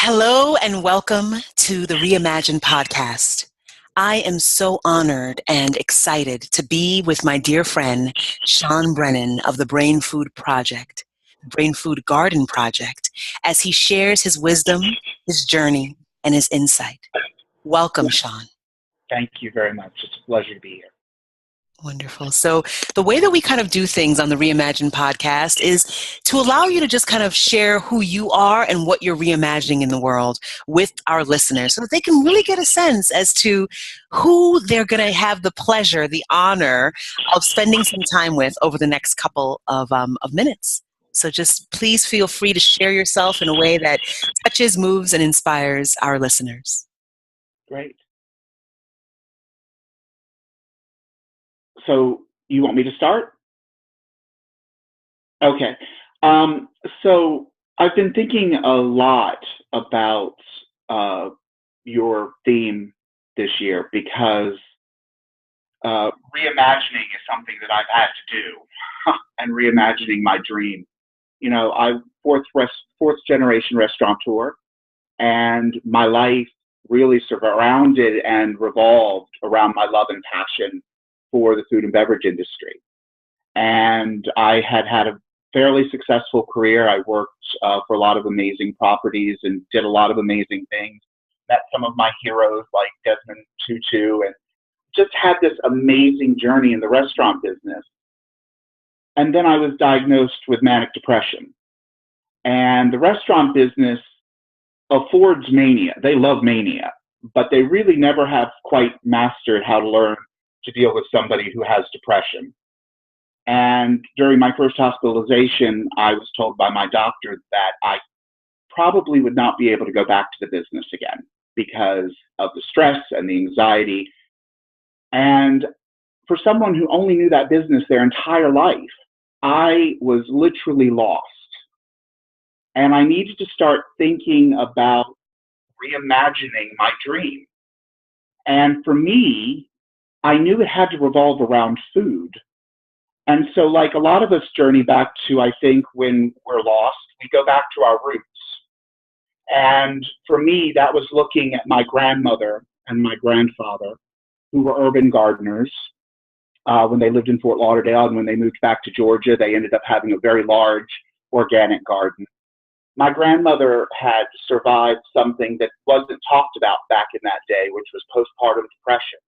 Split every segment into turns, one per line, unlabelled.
Hello and welcome to the Reimagine podcast. I am so honored and excited to be with my dear friend, Sean Brennan of the Brain Food Project, Brain Food Garden Project, as he shares his wisdom, his journey, and his insight. Welcome, Sean.
Thank you very much. It's a pleasure to be here.
Wonderful. So the way that we kind of do things on the Reimagine podcast is to allow you to just kind of share who you are and what you're reimagining in the world with our listeners so that they can really get a sense as to who they're going to have the pleasure, the honor of spending some time with over the next couple of minutes. So just please feel free to share yourself in a way that touches, moves, and inspires our listeners.
Great. So you want me to start? Okay. So I've been thinking a lot about your theme this year because reimagining is something that I've had to do and reimagining my dream. You know, I'm fourth generation restaurateur, and my life really surrounded and revolved around my love and passion for the food and beverage industry. And I had a fairly successful career. I worked for a lot of amazing properties and did a lot of amazing things. Met some of my heroes like Desmond Tutu, and just had this amazing journey in the restaurant business. And then I was diagnosed with manic depression. And the restaurant business affords mania. They love mania, but they really never have quite mastered how to learn to deal with somebody who has depression. And during my first hospitalization, I was told by my doctor that I probably would not be able to go back to the business again because of the stress and the anxiety. And for someone who only knew that business their entire life, I was literally lost. And I needed to start thinking about reimagining my dream. And for me, I knew it had to revolve around food. And so like a lot of us journey back to, I think, when we're lost, we go back to our roots. And for me, that was looking at my grandmother and my grandfather, who were urban gardeners when they lived in Fort Lauderdale. And when they moved back to Georgia, they ended up having a very large organic garden. My grandmother had survived something that wasn't talked about back in that day, which was postpartum depression.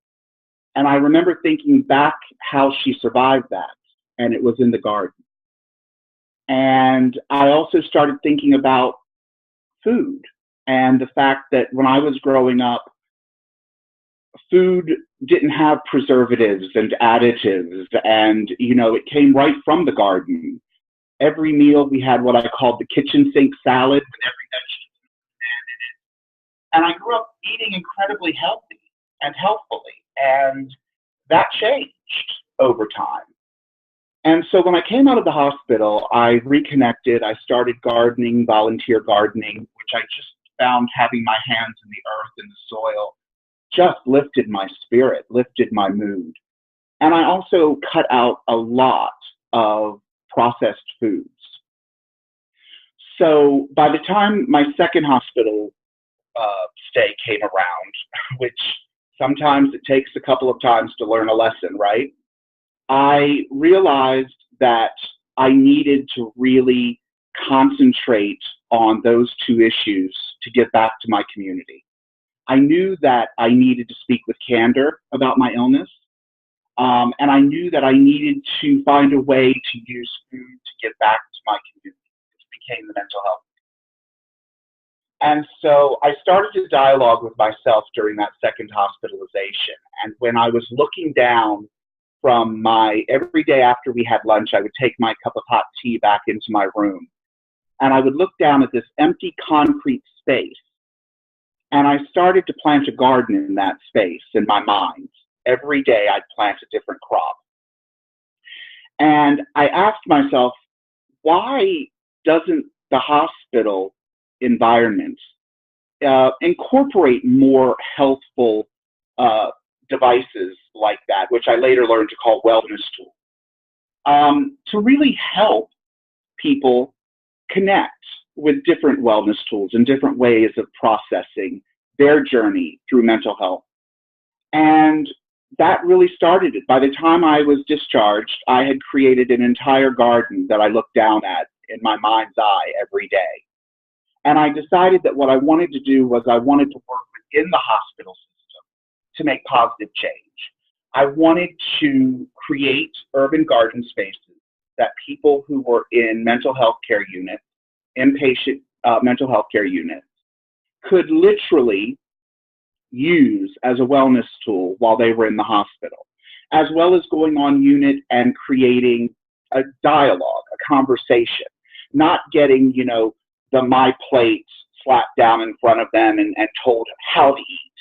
And I remember thinking back how she survived that, and it was in the garden. And I also started thinking about food and the fact that when I was growing up, food didn't have preservatives and additives, and, you know, it came right from the garden. Every meal we had what I called the kitchen sink salad with every vegetable in it. And I grew up eating incredibly healthy and healthfully. And that changed over time. And so when I came out of the hospital, I reconnected. I started gardening, volunteer gardening, which I just found having my hands in the earth and the soil just lifted my spirit, lifted my mood. And I also cut out a lot of processed foods. So by the time my second hospital stay came around, which sometimes it takes a couple of times to learn a lesson, right? I realized that I needed to really concentrate on those two issues to give back to my community. I knew that I needed to speak with candor about my illness, and I knew that I needed to find a way to use food to give back to my community, which became the mental health. And so I started to dialogue with myself during that second hospitalization. And when I was looking down from every day after we had lunch, I would take my cup of hot tea back into my room. And I would look down at this empty concrete space. And I started to plant a garden in that space in my mind. Every day I'd plant a different crop. And I asked myself, why doesn't the hospital environment incorporate more healthful devices like that, which I later learned to call wellness tools, to really help people connect with different wellness tools and different ways of processing their journey through mental health. And that really started it. By the time I was discharged, I had created an entire garden that I looked down at in my mind's eye every day. And I decided that what I wanted to do was I wanted to work within the hospital system to make positive change. I wanted to create urban garden spaces that people who were in mental health care units, inpatient mental health care units, could literally use as a wellness tool while they were in the hospital, as well as going on unit and creating a dialogue, a conversation, not getting, the my plate slapped down in front of them and told how to eat,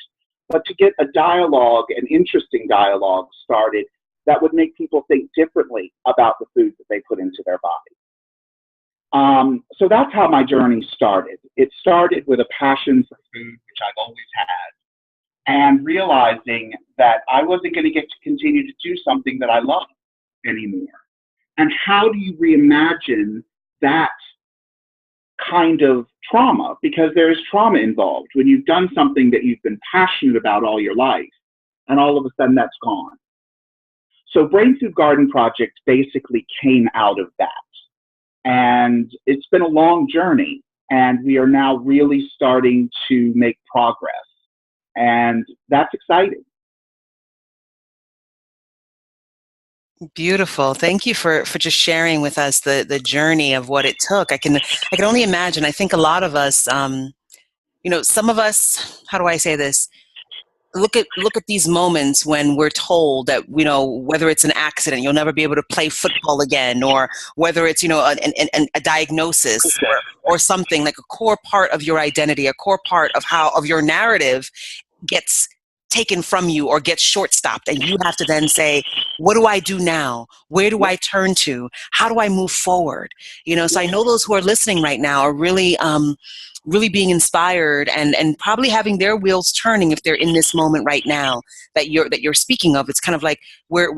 but to get a dialogue, an interesting dialogue started that would make people think differently about the food that they put into their body. So that's how my journey started. It started with a passion for food, which I've always had, and realizing that I wasn't going to get to continue to do something that I love anymore. And how do you reimagine that kind of trauma? Because there is trauma involved when you've done something that you've been passionate about all your life, and all of a sudden that's gone. So Brain Food Garden Project basically came out of that. And it's been a long journey, and we are now really starting to make progress. And that's exciting.
Beautiful. Thank you for just sharing with us the journey of what it took. I can only imagine. I think a lot of us, some of us, how do I say this? Look at these moments when we're told that, whether it's an accident, you'll never be able to play football again, or whether it's, a diagnosis or something like a core part of your identity, a core part of your narrative gets taken from you or gets short-stopped, and you have to then say, what do I do now? Where do I turn to? How do I move forward? So I know those who are listening right now are really really being inspired and probably having their wheels turning if they're in this moment right now that you're speaking of. It's kind of like where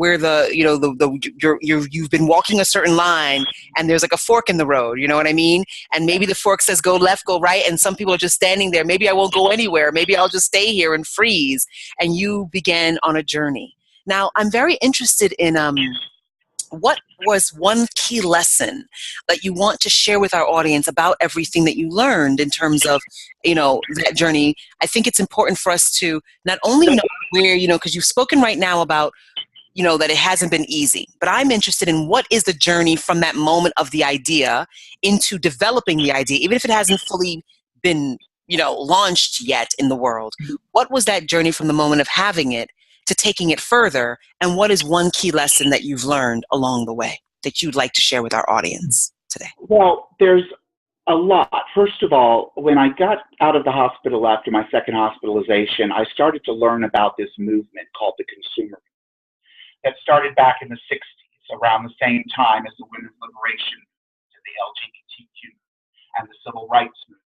you've been walking a certain line and there's like a fork in the road, you know what I mean? And maybe the fork says go left, go right, and some people are just standing there. Maybe I won't go anywhere. Maybe I'll just stay here and freeze. And you began on a journey. Now, I'm very interested in what was one key lesson that you want to share with our audience about everything that you learned in terms of, that journey? I think it's important for us to not only know where, because you've spoken right now about, that it hasn't been easy, but I'm interested in what is the journey from that moment of the idea into developing the idea, even if it hasn't fully been, launched yet in the world. What was that journey from the moment of having it to taking it further, and what is one key lesson that you've learned along the way that you'd like to share with our audience today?
Well, there's a lot. First of all, when I got out of the hospital after my second hospitalization, I started to learn about this movement called the consumer that started back in the 60s, around the same time as the women's liberation movement, the LGBTQ and the civil rights movement.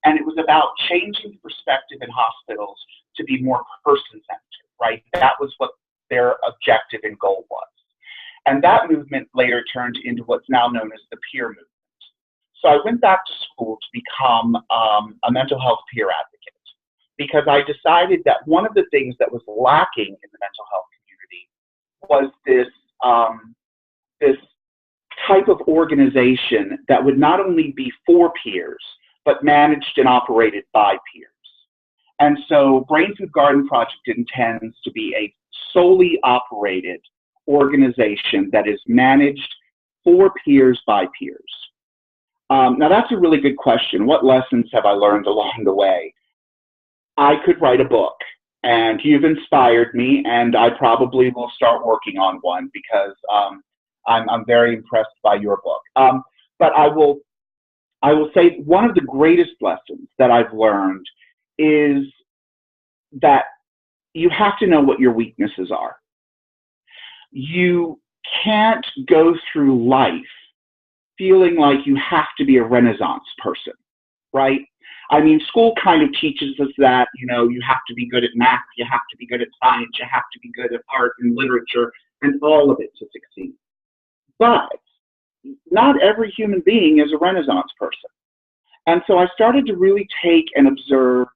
And it was about changing the perspective in hospitals to be more person-centered, right? That was what their objective and goal was. And that movement later turned into what's now known as the peer movement. So I went back to school to become a mental health peer advocate, because I decided that one of the things that was lacking in the mental health community was this type of organization that would not only be for peers, but managed and operated by peers. And so Brain Food Garden Project intends to be a solely operated organization that is managed for peers by peers. Now that's a really good question. What lessons have I learned along the way? I could write a book, and you've inspired me, and I probably will start working on one because I'm very impressed by your book. But I will say one of the greatest lessons that I've learned is that you have to know what your weaknesses are. You can't go through life feeling like you have to be a Renaissance person, right? I mean, school kind of teaches us that, you have to be good at math, you have to be good at science, you have to be good at art and literature and all of it to succeed. But not every human being is a Renaissance person. And so I started to really take and observe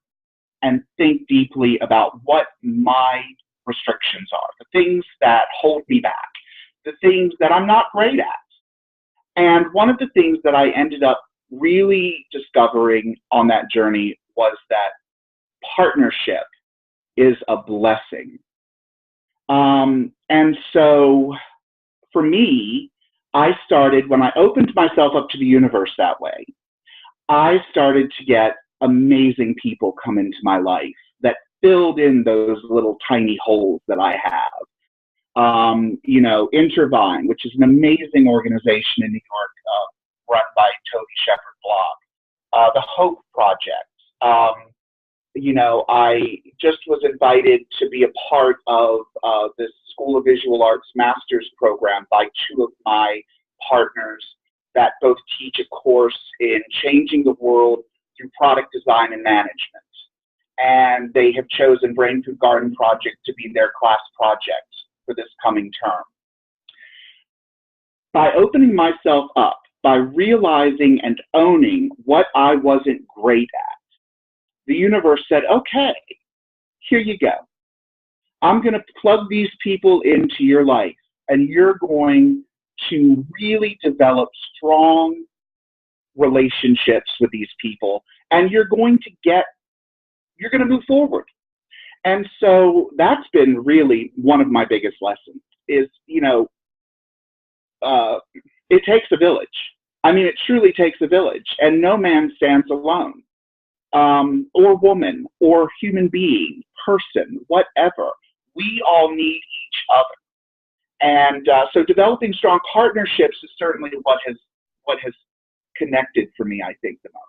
and think deeply about what my restrictions are, the things that hold me back, the things that I'm not great at. And one of the things that I ended up really discovering on that journey was that partnership is a blessing. And so for me, I started, when I opened myself up to the universe that way, I started to get amazing people come into my life that filled in those little tiny holes that I have. Intervine, which is an amazing organization in New York, run by Toby Shepherd Block. The Hope Project. I just was invited to be a part of this School of Visual Arts Master's program by two of my partners that both teach a course in changing the world through product design and management. And they have chosen Brain Food Garden Project to be their class project for this coming term. By opening myself up, by realizing and owning what I wasn't great at, the universe said, okay, here you go. I'm going to plug these people into your life, and you're going to really develop strong relationships with these people, and you're going to move forward. And so that's been really one of my biggest lessons is, it takes a village. I mean, it truly takes a village, and no man stands alone, or woman, or human being, person, whatever. We all need each other. And so developing strong partnerships is certainly what has connected for me, I think, the most.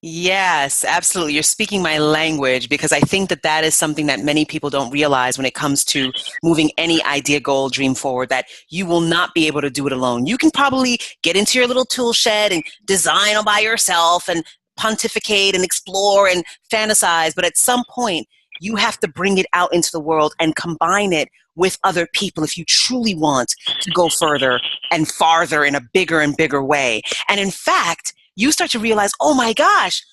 Yes, absolutely. You're speaking my language, because I think that that is something that many people don't realize when it comes to moving any idea, goal, dream forward, that you will not be able to do it alone. You can probably get into your little tool shed and design all by yourself and pontificate and explore and fantasize, but at some point you have to bring it out into the world and combine it with other people if you truly want to go further and farther in a bigger and bigger way. And in fact, you start to realize, oh my gosh,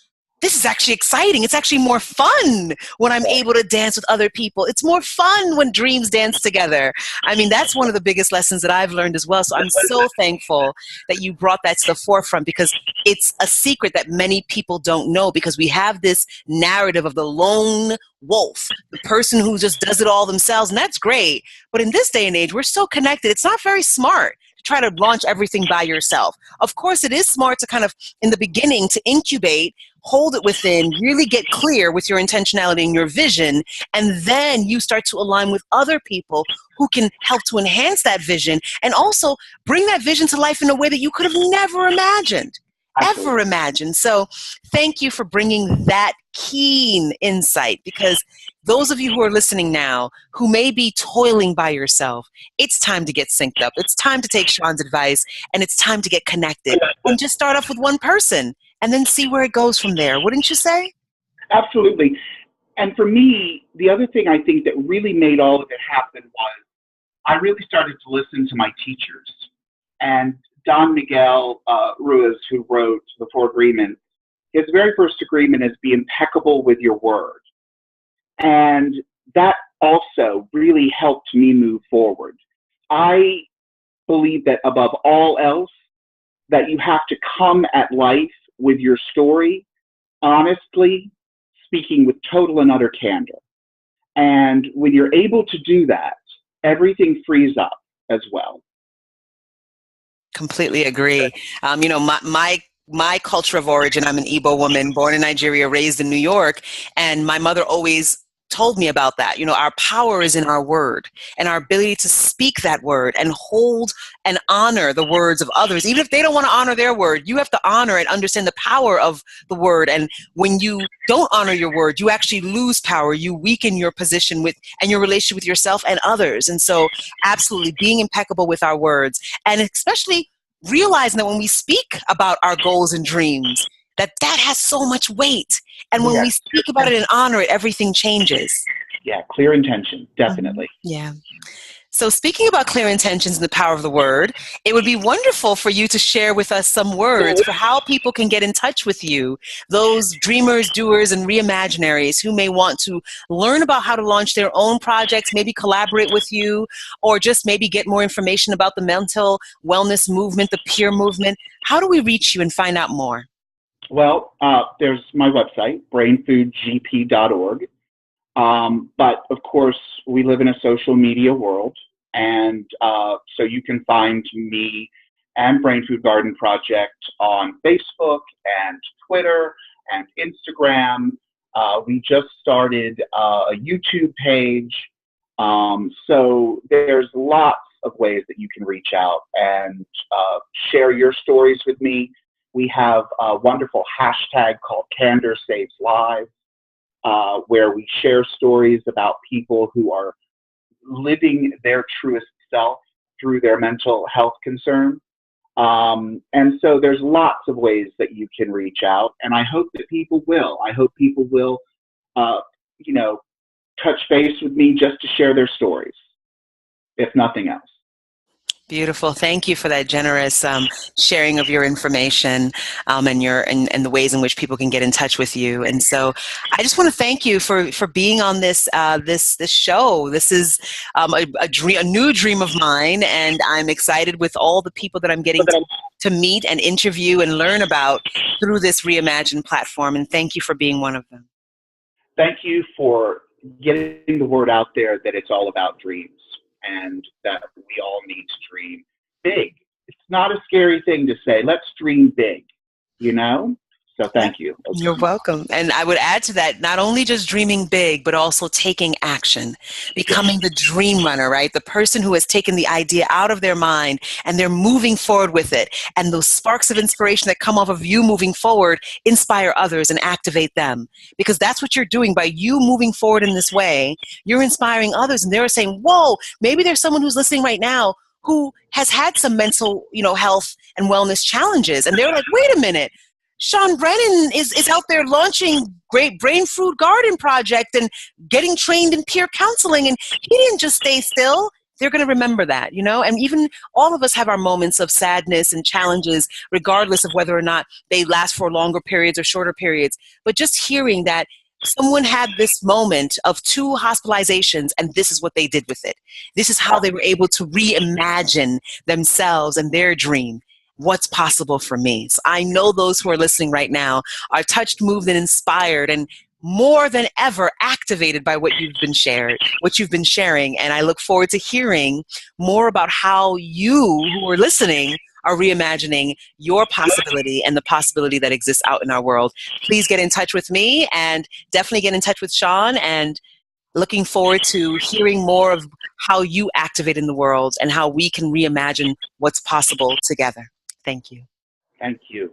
this is actually exciting. It's actually more fun when I'm able to dance with other people. It's more fun when dreams dance together. I mean, that's one of the biggest lessons that I've learned as well. So I'm so thankful that you brought that to the forefront, because it's a secret that many people don't know, because we have this narrative of the lone wolf, the person who just does it all themselves. And that's great. But in this day and age, we're so connected. It's not very smart to try to launch everything by yourself. Of course, it is smart to kind of, in the beginning, to incubate, hold it within, really get clear with your intentionality and your vision, and then you start to align with other people who can help to enhance that vision and also bring that vision to life in a way that you could have never imagined. Ever imagined. So thank you for bringing that keen insight, because those of you who are listening now who may be toiling by yourself, it's time to get synced up. It's time to take Sean's advice, and it's time to get connected and just start off with one person and then see where it goes from there. Wouldn't you say?
Absolutely. And for me, the other thing I think that really made all of it happen was I really started to listen to my teachers. And Don Miguel Ruiz, who wrote The Four Agreements, his very first agreement is be impeccable with your word. And that also really helped me move forward. I believe that above all else, that you have to come at life with your story, honestly, speaking with total and utter candor. And when you're able to do that, everything frees up as well.
Completely agree. My culture of origin, I'm an Igbo woman, born in Nigeria, raised in New York, and my mother always told me about that. Our power is in our word and our ability to speak that word and hold and honor the words of others. Even if they don't want to honor their word, you have to honor and understand the power of the word. And when you don't honor your word, you actually lose power. You weaken your position and your relationship with yourself and others. And so absolutely being impeccable with our words, and especially realizing that when we speak about our goals and dreams, that has so much weight. And when we speak about it and honor it, everything changes.
Yeah, clear intention, definitely.
Yeah. So speaking about clear intentions and the power of the word, it would be wonderful for you to share with us some words for how people can get in touch with you, those dreamers, doers, and reimaginaries who may want to learn about how to launch their own projects, maybe collaborate with you, or just maybe get more information about the mental wellness movement, the peer movement. How do we reach you and find out more?
Well, there's my website, brainfoodgp.org. But of course, we live in a social media world, and so you can find me and Brain Food Garden Project on Facebook and Twitter and Instagram. We just started a YouTube page. So there's lots of ways that you can reach out and share your stories with me. We have a wonderful hashtag called Candor Saves Lives, where we share stories about people who are living their truest self through their mental health concern. And so there's lots of ways that you can reach out, and I hope that people will. I hope people will, touch base with me just to share their stories, if nothing else.
Beautiful. Thank you for that generous sharing of your information and the ways in which people can get in touch with you. And so, I just want to thank you for being on this show. This is a new dream of mine, and I'm excited with all the people that I'm getting to meet and interview and learn about through this Reimagine platform. And thank you for being one of them.
Thank you for getting the word out there that it's all about dreams, and that we all need to dream big. It's not a scary thing to say, let's dream big, So thank you.
You're welcome. And I would add to that, not only just dreaming big, but also taking action, becoming the dream runner, right? The person who has taken the idea out of their mind and they're moving forward with it. And those sparks of inspiration that come off of you moving forward inspire others and activate them. Because that's what you're doing. By you moving forward in this way, you're inspiring others. And they're saying, whoa, maybe there's someone who's listening right now who has had some mental, health and wellness challenges. And they're like, wait a minute. Sean Brennan is out there launching great Brain Food Garden Project and getting trained in peer counseling, and he didn't just stay still. They're going to remember that, and even all of us have our moments of sadness and challenges, regardless of whether or not they last for longer periods or shorter periods. But just hearing that someone had this moment of 2 hospitalizations and this is what they did with it. This is how they were able to reimagine themselves and their dream. What's possible for me? So I know those who are listening right now are touched, moved, and inspired, and more than ever activated by what you've been sharing. And I look forward to hearing more about how you who are listening are reimagining your possibility and the possibility that exists out in our world. Please get in touch with me, and definitely get in touch with Sean, and looking forward to hearing more of how you activate in the world and how we can reimagine what's possible together. Thank you.
Thank you.